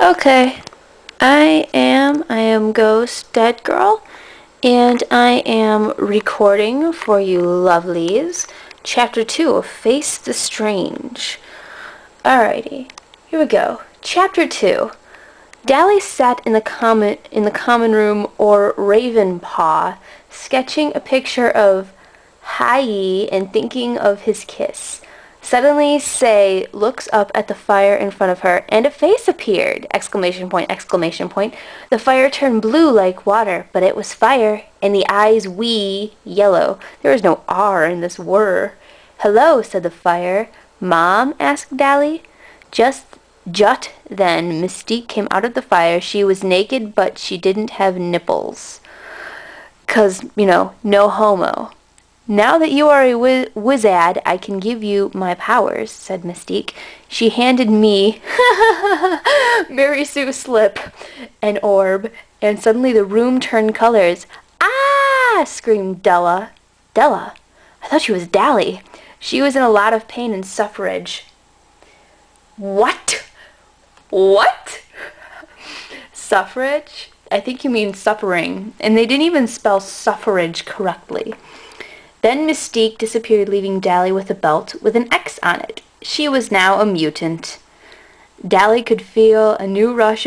Okay, I am Ghost Dead Girl, and I am recording for you lovelies, Chapter 2 of Face the Strange. Alrighty, here we go. Chapter 2. Dally sat in the common room, or Raven Paw, sketching a picture of Hai and thinking of his kiss. Suddenly, Say looks up at the fire in front of her, and a face appeared! Exclamation point, exclamation point. The fire turned blue like water, but it was fire, and the eyes wee yellow. There was no R in this were. Hello, said the fire. Mom? Asked Dally. Just then, Mystique came out of the fire. She was naked, but she didn't have nipples. 'Cause, no homo. Now that you are a wizard, I can give you my powers, said Mystique. She handed me, Mary Sue Slip, an orb, and suddenly the room turned colors. Ah! Screamed Della. Della? I thought she was Dally. She was in a lot of pain and suffrage. What? What? Suffrage? I think you mean suffering, and they didn't even spell suffrage correctly. Then Mystique disappeared, leaving Dally with a belt with an X on it. She was now a mutant. Dally could feel a new rush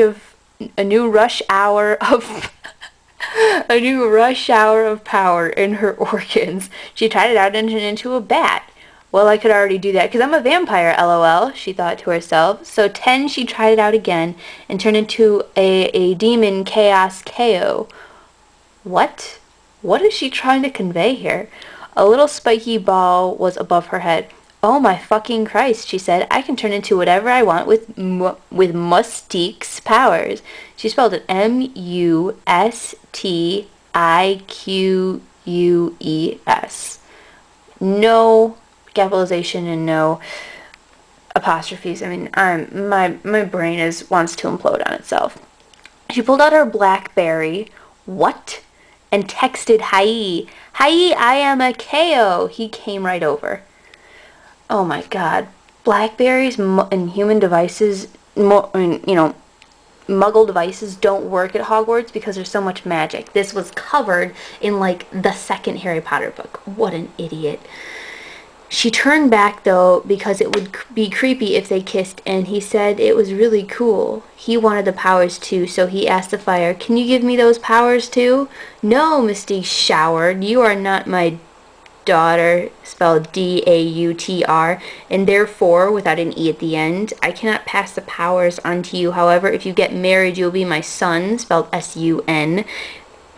hour of power in her organs. She tried it out and turned into a bat. Well, I could already do that because I'm a vampire, lol, she thought to herself. So 10, she tried it out again and turned into a demon chaos KO. What? What is she trying to convey here? A little spiky ball was above her head. Oh my fucking Christ, she said. I can turn into whatever I want with Mystique's powers. She spelled it Mustiqueus. No capitalization and no apostrophes. I mean, my brain wants to implode on itself. She pulled out her BlackBerry. What? And texted Hai. Hai, I am a KO. He came right over. Oh my god. Blackberries and human devices, Muggle devices don't work at Hogwarts because there's so much magic. This was covered in, like, the second Harry Potter book. What an idiot. She turned back, though, because it would be creepy if they kissed, and he said it was really cool. He wanted the powers, too, so he asked the fire, can you give me those powers, too? No, Mystique showered. You are not my daughter, spelled D-A-U-T-R, and therefore, without an E at the end, I cannot pass the powers on to you. However, if you get married, you'll be my son, spelled S-U-N,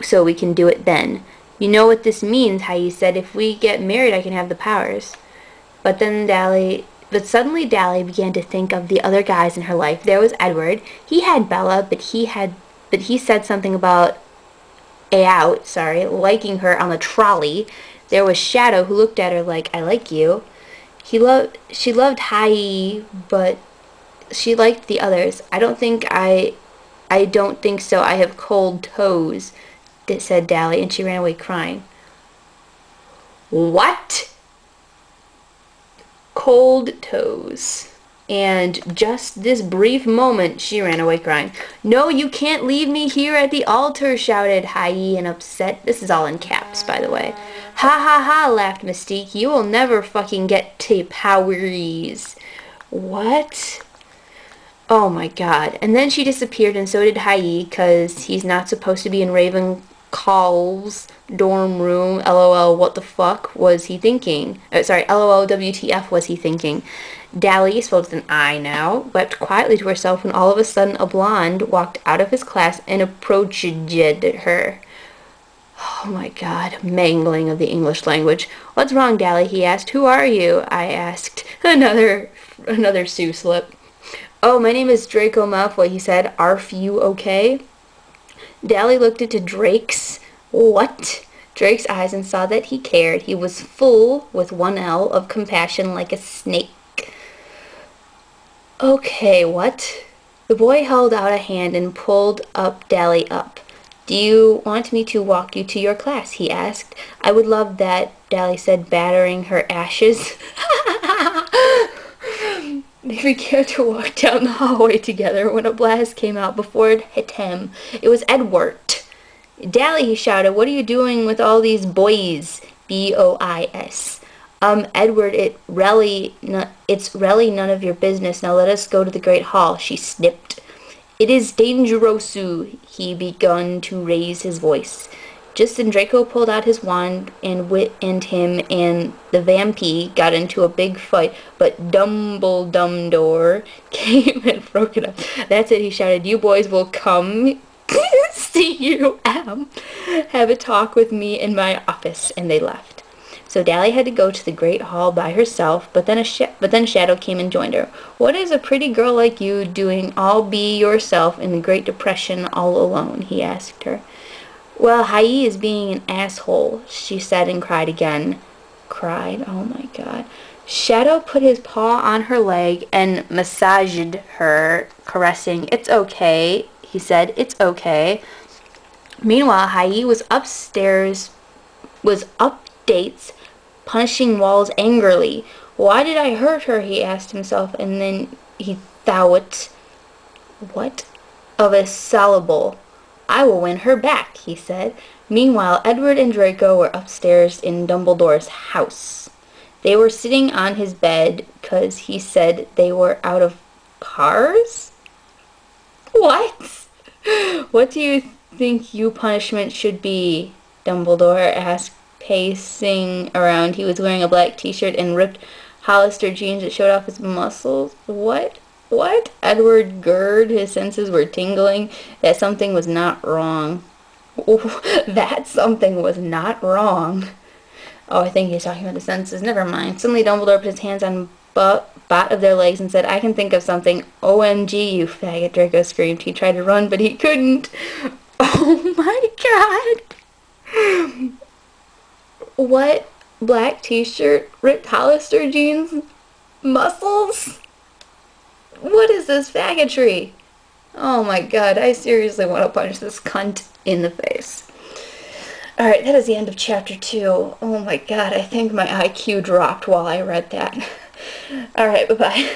so we can do it then. You know what this means, Hai said. If we get married, I can have the powers. But suddenly Dally began to think of the other guys in her life. There was Edward. He had Bella, but he said something about liking her on the trolley. There was Shadow, who looked at her like, I like you. She loved Hai, but she liked the others. I don't think so. I have cold toes, said Dally, and she ran away crying. What? Cold toes. And just this brief moment, she ran away crying. No, you can't leave me here at the altar, shouted Hai in upset. This is all in caps, by the way. Ha ha ha, laughed Mystique. You will never fucking get to powers. What? Oh my god. And then she disappeared, and so did Hai, because he's not supposed to be in Ravenclaw's dorm room. LOL, what the fuck was he thinking? LOL, WTF was he thinking? Dally, spelled with an I now, wept quietly to herself when all of a sudden a blonde walked out of his class and approached her. Oh my god, mangling of the English language. What's wrong, Dally? He asked. Who are you? I asked. Another Sue slip. Oh, my name is Draco Malfoy, he said. Arf, you okay? Dally looked into Drake's eyes and saw that he cared. He was full, with one L, of compassion like a snake. Okay, what? The boy held out a hand and pulled Dally up. Do you want me to walk you to your class? He asked. I would love that, Dally said, battering her ashes. They began to walk down the hallway together when a blast came out before it hit him. It was Edward. "Dally," he shouted, "what are you doing with all these boys?" B-O-I-S. Edward, it's really none of your business. Now let us go to the Great Hall," she snipped. "It is dangeroso," he begun to raise his voice. Just then Draco pulled out his wand, and Wit and him and the vampy got into a big fight, but Dumbledore came and broke it up. "That's it," he shouted. "You boys will come C-U-M, have a talk with me in my office," and they left. So Dally had to go to the Great Hall by herself, but then Shadow came and joined her. "What is a pretty girl like you doing all be yourself in the Great Depression all alone?" he asked her. "Well, Hai is being an asshole," she said and cried again. Cried? Oh my god. Shadow put his paw on her leg and massaged her, caressing. "It's okay," he said. "It's okay." Meanwhile, Hai was updates, punishing Walls angrily. "Why did I hurt her?" he asked himself, and then he thought, "What of a syllable? I will win her back," he said. Meanwhile, Edward and Draco were upstairs in Dumbledore's house. They were sitting on his bed because he said they were out of cars? What? "What do you think your punishment should be?" Dumbledore asked, pacing around. He was wearing a black t-shirt and ripped Hollister jeans that showed off his muscles. What? Edward gurred. His senses were tingling. That something was not wrong. That something was not wrong. Oh, I think he's talking about the senses. Never mind. Suddenly Dumbledore put his hands on bot of their legs and said, "I can think of something." "OMG, you faggot," Draco screamed. He tried to run, but he couldn't. Oh my god. What? Black t-shirt, ripped Hollister jeans, muscles? What is this faggotry? Oh my god, I seriously want to punch this cunt in the face. Alright, that is the end of chapter 2. Oh my god, I think my IQ dropped while I read that. Alright, bye-bye.